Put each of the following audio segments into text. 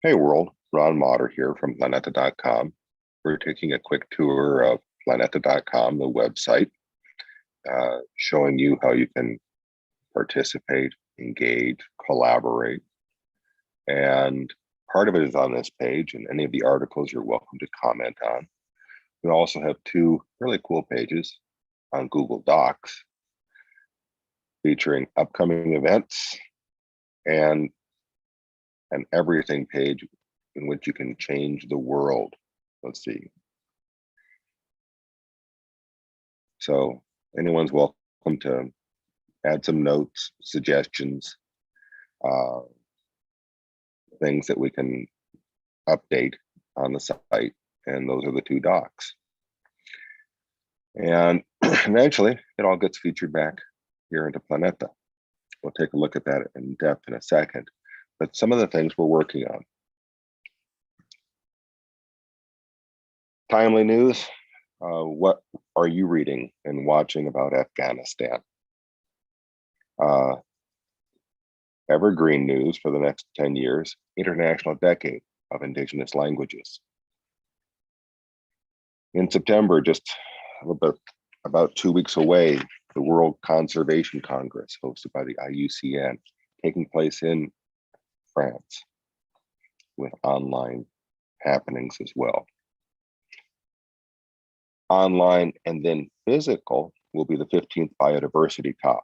Hey world, Ron Motter here from Planeta.com. We're taking a quick tour of Planeta.com, the website, showing you how you can participate, engage, collaborate. And part of it is on this page, and any of the articles you're welcome to comment on. We also have two really cool pages on Google Docs featuring upcoming events and an everything page in which you can change the world. Let's see. So anyone's welcome to add some notes, suggestions, things that we can update on the site. And those are the two docs. And eventually it all gets featured back here into Planeta. We'll take a look at that in depth in a second. But some of the things we're working on. Timely news. What are you reading and watching about Afghanistan? Evergreen news for the next 10 years, International Decade of Indigenous Languages. In September, just about 2 weeks away, the World Conservation Congress, hosted by the IUCN, taking place in France with online happenings as well. Online and then physical will be the 15th Biodiversity COP,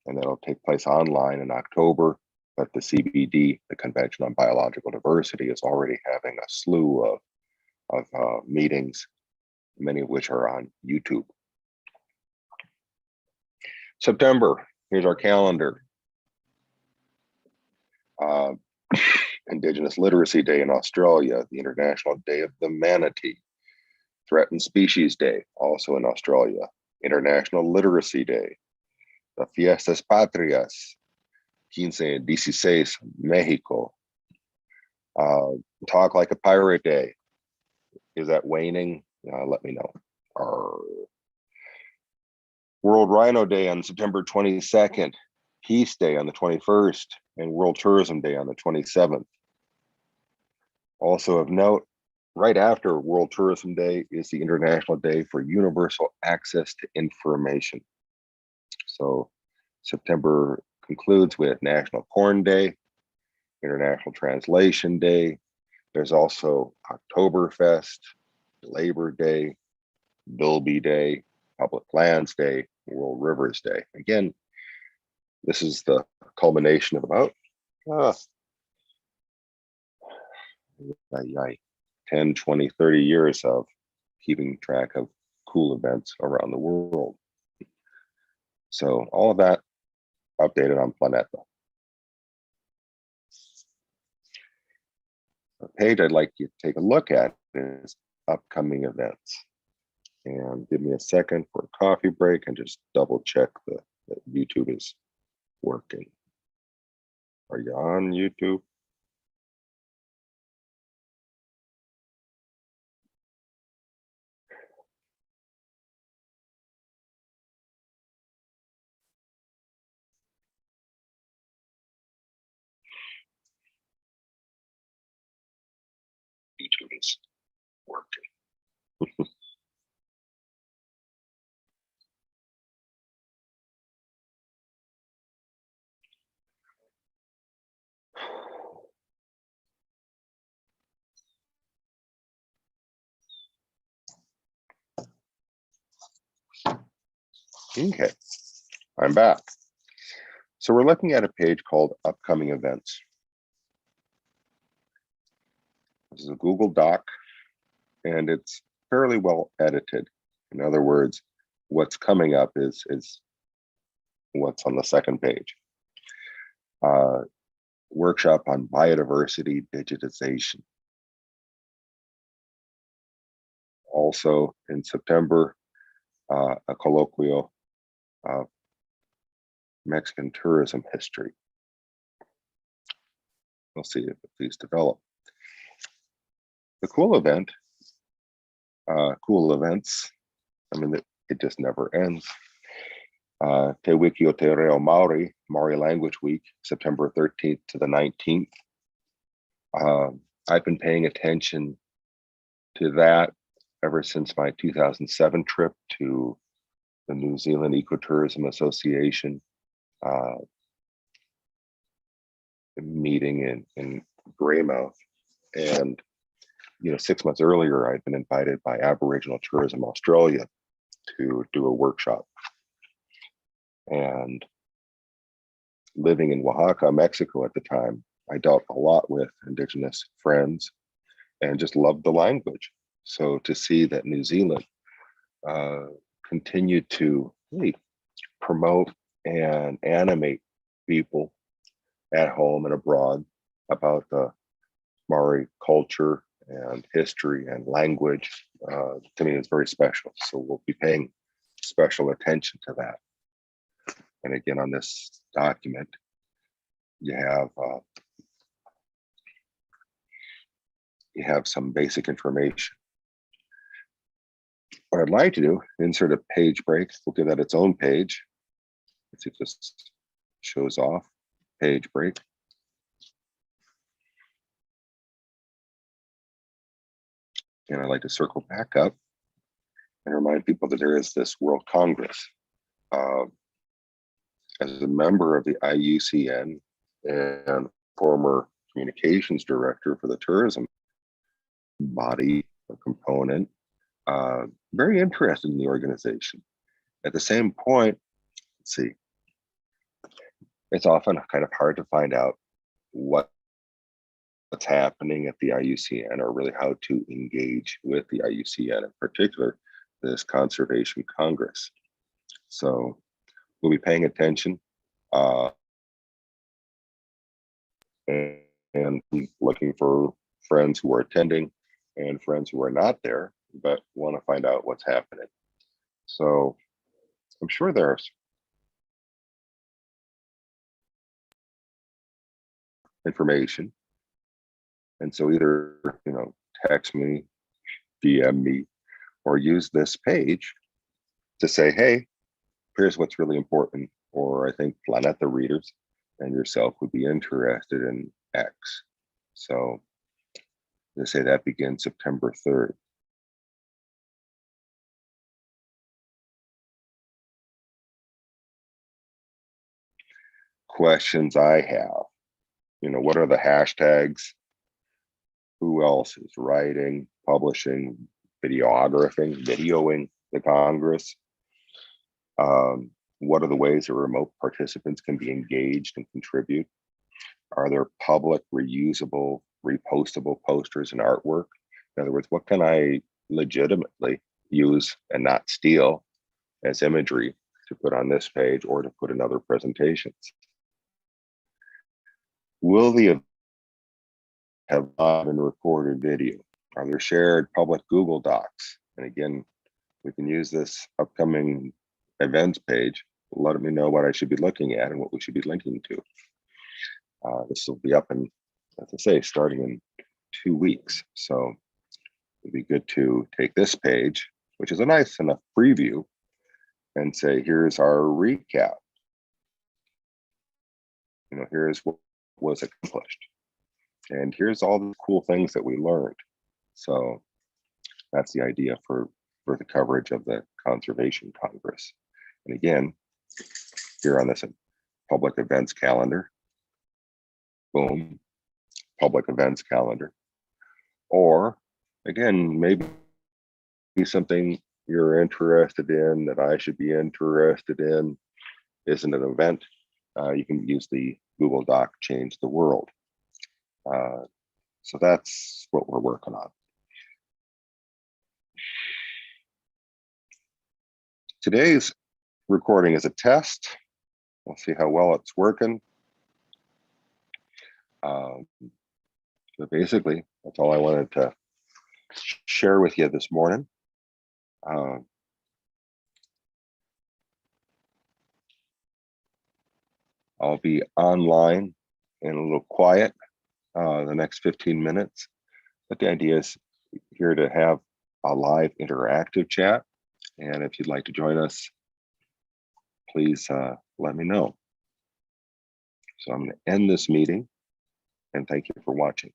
and that'll take place online in October, but the CBD, the Convention on Biological Diversity, is already having a slew of meetings, many of which are on YouTube. September, here's our calendar. Indigenous Literacy Day in Australia, the International Day of the Manatee, Threatened Species Day, also in Australia, International Literacy Day, the Fiestas Patrias, 15 and 16, Mexico, Talk Like a Pirate Day. Is that waning? Let me know. World Rhino Day on September 22nd, Peace Day on the 21st, and World Tourism Day on the 27th. Also of note, right after World Tourism Day is the International Day for Universal Access to Information. So September concludes with National Corn Day, International Translation Day. There's also Oktoberfest, Labor Day, Bilby Day, Public Lands Day, World Rivers Day. Again, this is the culmination of about 10, 20, 30 years of keeping track of cool events around the world. So all of that updated on Planeta. The page I'd like you to take a look at is upcoming events. And give me a second for a coffee break and just double check that YouTube is working. Are you on YouTube? YouTube is working. Okay, I'm back. So we're looking at a page called Upcoming Events. This is a Google Doc, and it's fairly well edited. In other words, what's coming up is what's on the second page. Workshop on biodiversity digitization. Also in September, a colloquial of Mexican tourism history. We'll see if these develop. The cool events, I mean, it just never ends. Te Wiki o Te Reo Maori Language Week, September 13th to the 19th. I've been paying attention to that ever since my 2007 trip to the New Zealand Ecotourism Association meeting in Greymouth. And 6 months earlier, I'd been invited by Aboriginal Tourism Australia to do a workshop. And living in Oaxaca, Mexico at the time, I dealt a lot with Indigenous friends and just loved the language. So to see that New Zealand continued to really promote and animate people at home and abroad about the Maori culture and history and language, to me is very special. So we'll be paying special attention to that. And again, on this document, you have some basic information. What I'd like to do, insert a page break. We'll give that its own page. Let's see if this shows off. Page break. And I'd like to circle back up and remind people that there is this World Congress. As a member of the IUCN and former communications director for the tourism body or component, very interested in the organization. At the same point, let's see, it's often kind of hard to find out what's happening at the IUCN or really how to engage with the IUCN, in particular, this Conservation Congress. So we'll be paying attention and looking for friends who are attending and friends who are not there, but want to find out what's happening. So I'm sure there's information. And so either, text me, DM me, or use this page to say, hey, here's what's really important, or I think Planeta readers and yourself would be interested in X. So they say that begins September 3rd. Questions I have, what are the hashtags? Who else is writing, publishing, videoing the Congress? What are the ways that remote participants can be engaged and contribute? Are there public, reusable, repostable posters and artwork? In other words, what can I legitimately use and not steal as imagery to put on this page or to put in other presentations? Will the event have live and recorded video? Are there shared public Google Docs? And again, we can use this upcoming events page, let me know what I should be looking at and what we should be linking to. This will be up in, as I say, starting in 2 weeks. So it'd be good to take this page, which is a nice enough preview, and say, here's our recap. Here's what was accomplished. And here's all the cool things that we learned. So that's the idea for the coverage of the Conservation Congress. And again, here on this public events calendar, boom, public events calendar. Or again, maybe something you're interested in that I should be interested in isn't an event. You can use the Google Doc Change the World. So that's what we're working on. Today's recording is a test. We'll see how well it's working. But basically, that's all I wanted to share with you this morning. I'll be online and a little quiet the next 15 minutes. But the idea is here to have a live interactive chat. And if you'd like to join us, please let me know. So I'm going to end this meeting and thank you for watching.